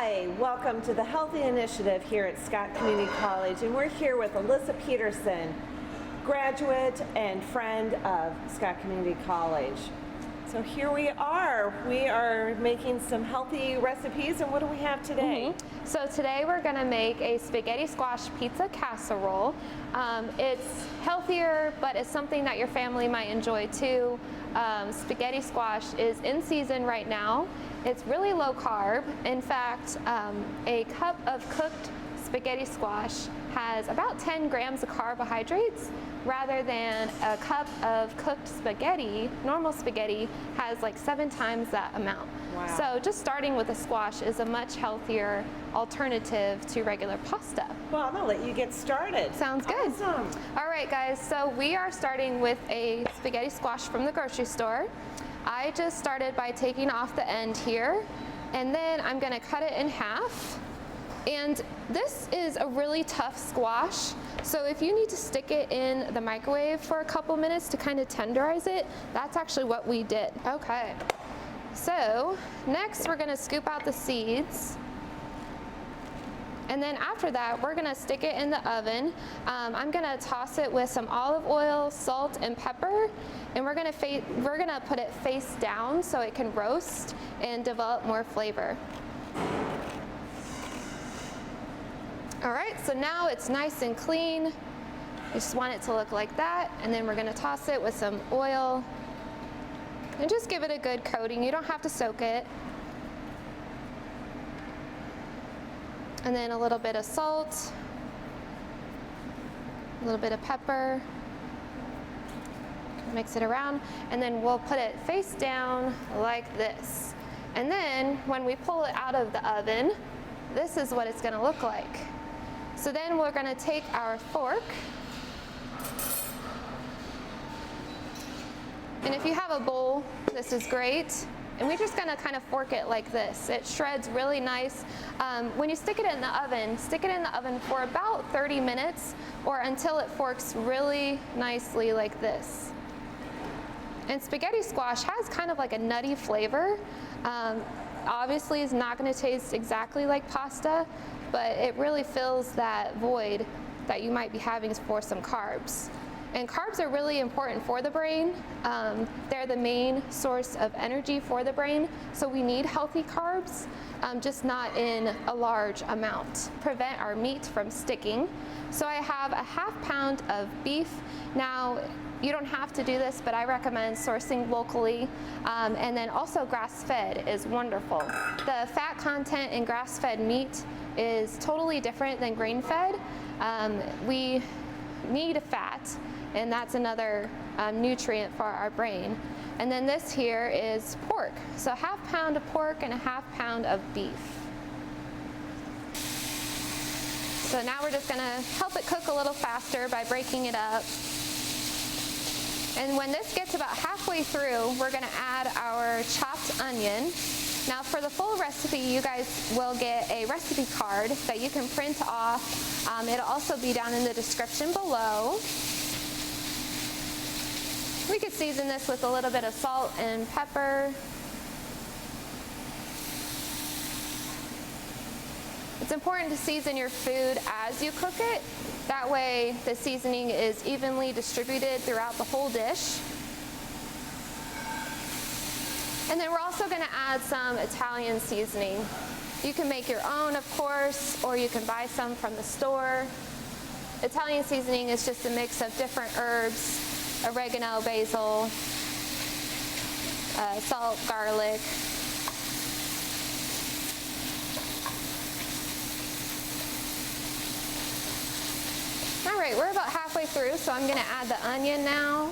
Hi, welcome to the Healthy Initiative here at Scott Community College, and we're here with Alyssa Peterson, graduate and friend of Scott Community College. So here we are making some healthy recipes, and what do we have today? So today we're going to make a spaghetti squash pizza casserole. It's healthier, but it's something that your family might enjoy too. Spaghetti squash is in season right now. It's really low carb. In fact, a cup of cooked spaghetti squash has about 10 grams of carbohydrates, rather than a cup of cooked spaghetti, normal spaghetti, has like 7 times that amount. Wow. So just starting with a squash is a much healthier alternative to regular pasta. Well, I'm gonna let you get started. Sounds good. Awesome. All right, guys, so we are starting with a spaghetti squash from the grocery store. I just started by taking off the end here, and then I'm gonna cut it in half. And this is a really tough squash, so if you need to stick it in the microwave for a couple minutes to kind of tenderize it, that's actually what we did. Okay, so next we're gonna scoop out the seeds. And then after that, we're gonna stick it in the oven. I'm gonna toss it with some olive oil, salt, and pepper, and we're gonna put it face down so it can roast and develop more flavor. All right, so now it's nice and clean. You just want it to look like that, and then we're gonna toss it with some oil and just give it a good coating. You don't have to soak it. And then a little bit of salt, a little bit of pepper. Mix it around, and then we'll put it face down like this. And then when we pull it out of the oven, this is what it's gonna look like. So then we're gonna take our fork, and if you have a bowl, this is great. And we're just gonna kind of fork it like this. It shreds really nice. When you stick it in the oven, stick it in the oven for about 30 minutes or until it forks really nicely like this. And spaghetti squash has kind of like a nutty flavor. Obviously it's not gonna taste exactly like pasta, but it really fills that void that you might be having for some carbs. And carbs are really important for the brain. They're the main source of energy for the brain, so we need healthy carbs, just not in a large amount. Prevent our meat from sticking. So I have a ½ pound of beef. Now, you don't have to do this, but I recommend sourcing locally. And then also grass-fed is wonderful. The fat content in grass-fed meat is totally different than grain-fed. We need fat, and that's another nutrient for our brain. And then this here is pork. So ½ pound of pork and a ½ pound of beef. So now we're just gonna help it cook a little faster by breaking it up. And when this gets about halfway through, we're gonna add our chopped onion. Now for the full recipe, you guys will get a recipe card that you can print off. It'll also be down in the description below. We could season this with a little bit of salt and pepper. It's important to season your food as you cook it. That way the seasoning is evenly distributed throughout the whole dish. And then we're also gonna add some Italian seasoning. You can make your own, of course, or you can buy some from the store. Italian seasoning is just a mix of different herbs, oregano, basil, salt, garlic. All right, we're about halfway through, so I'm gonna add the onion now.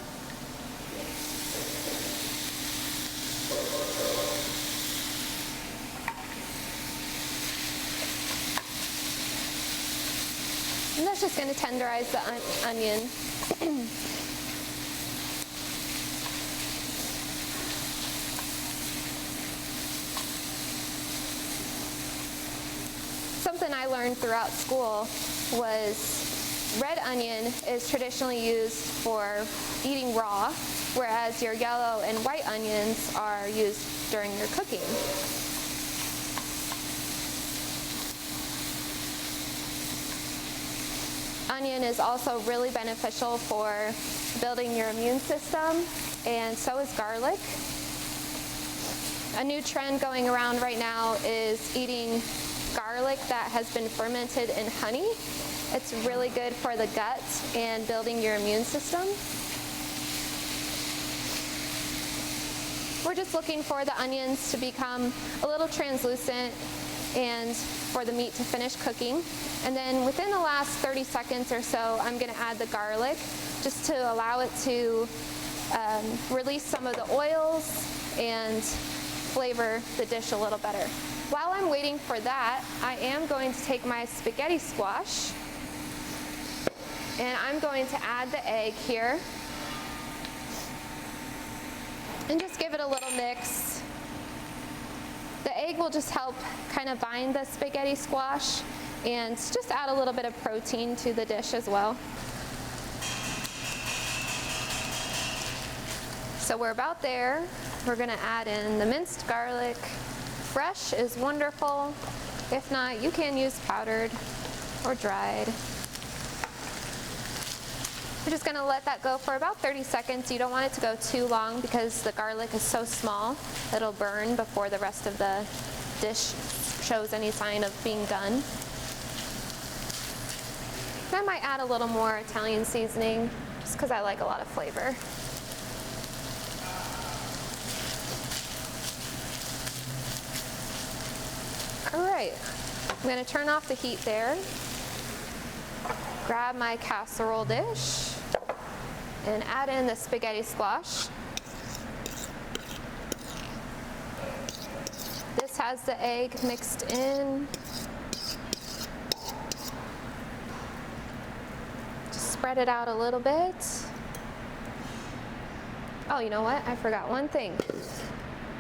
And that's just gonna tenderize the onion. Something I learned throughout school was red onion is traditionally used for eating raw, whereas your yellow and white onions are used during your cooking. onion is also really beneficial for building your immune system, and so is garlic. A new trend going around right now is eating garlic that has been fermented in honey. It's really good for the gut and building your immune system. We're just looking for the onions to become a little translucent and for the meat to finish cooking. And then within the last 30 seconds or so, I'm going to add the garlic just to allow it to release some of the oils and flavor the dish a little better. While I'm waiting for that, I am going to take my spaghetti squash and I'm going to add the egg here and just give it a little mix. The egg will just help kind of bind the spaghetti squash and just add a little bit of protein to the dish as well. So we're about there. We're going to add in the minced garlic. Fresh is wonderful. If not, you can use powdered or dried. We're just going to let that go for about 30 seconds. You don't want it to go too long because the garlic is so small it'll burn before the rest of the dish shows any sign of being done. I might add a little more Italian seasoning just because I like a lot of flavor. All right, I'm going to turn off the heat there. Grab my casserole dish and add in the spaghetti squash. This has the egg mixed in. Just spread it out a little bit. Oh, you know what? I forgot one thing.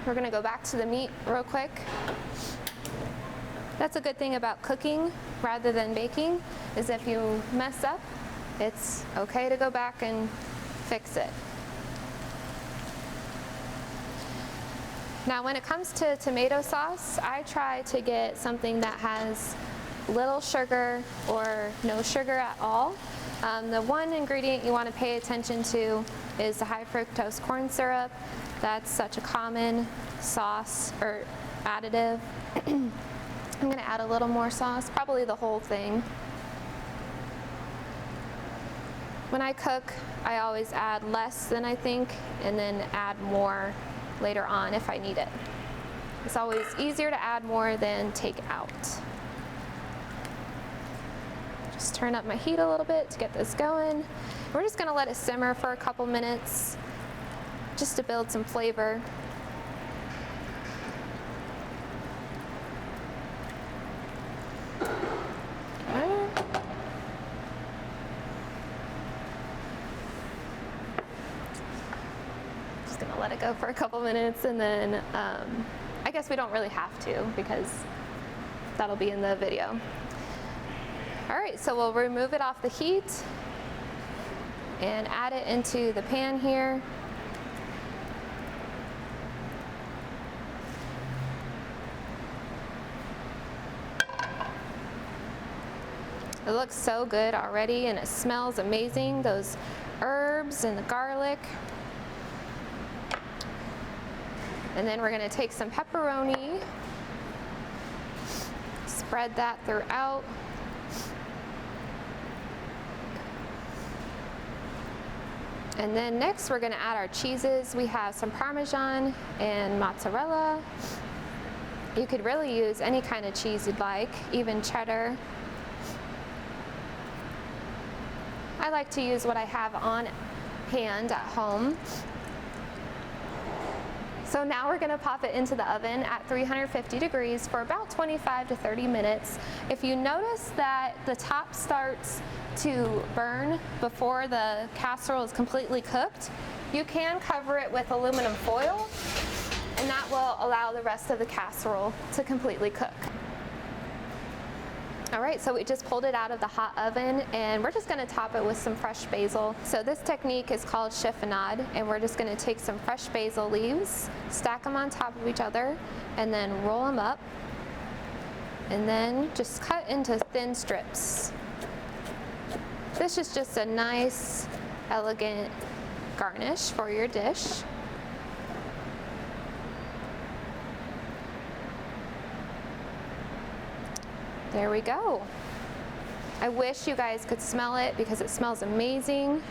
We're going to go back to the meat real quick. That's a good thing about cooking rather than baking, is if you mess up, it's okay to go back and fix it. Now when it comes to tomato sauce, I try to get something that has little sugar or no sugar at all. The one ingredient you want to pay attention to is the high fructose corn syrup. That's such a common sauce or additive. I'm going to add a little more sauce, probably the whole thing. When I cook, I always add less than I think and then add more later on if I need it. It's always easier to add more than take out. Just turn up my heat a little bit to get this going. We're just going to let it simmer for a couple minutes just to build some flavor. Let it go for a couple minutes and then I guess we don't really have to because that'll be in the video. All right, so we'll remove it off the heat and add it into the pan here. It looks so good already and it smells amazing, those herbs and the garlic. And then we're going to take some pepperoni, spread that throughout. And then next we're going to add our cheeses. We have some Parmesan and mozzarella. You could really use any kind of cheese you'd like, even cheddar. I like to use what I have on hand at home. So now we're going to pop it into the oven at 350 degrees for about 25 to 30 minutes. If you notice that the top starts to burn before the casserole is completely cooked, you can cover it with aluminum foil, and that will allow the rest of the casserole to completely cook. All right, so we just pulled it out of the hot oven and we're just gonna top it with some fresh basil. So this technique is called chiffonade, and we're just gonna take some fresh basil leaves, stack them on top of each other, and then roll them up, and then just cut into thin strips. This is just a nice, elegant garnish for your dish. There we go. I wish you guys could smell it because it smells amazing.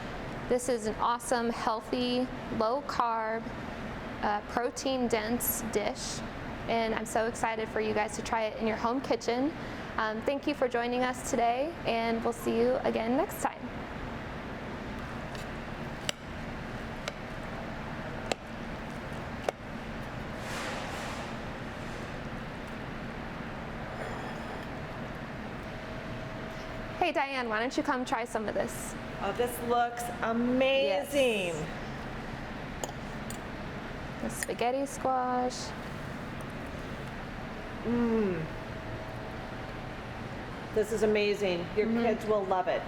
This is an awesome, healthy, low carb, protein dense dish. And I'm so excited for you guys to try it in your home kitchen. Thank you for joining us today, and we'll see you again next time. Hey Diane, why don't you come try some of this? Oh, this looks amazing. Yes. The spaghetti squash. This is amazing. Your kids will love it.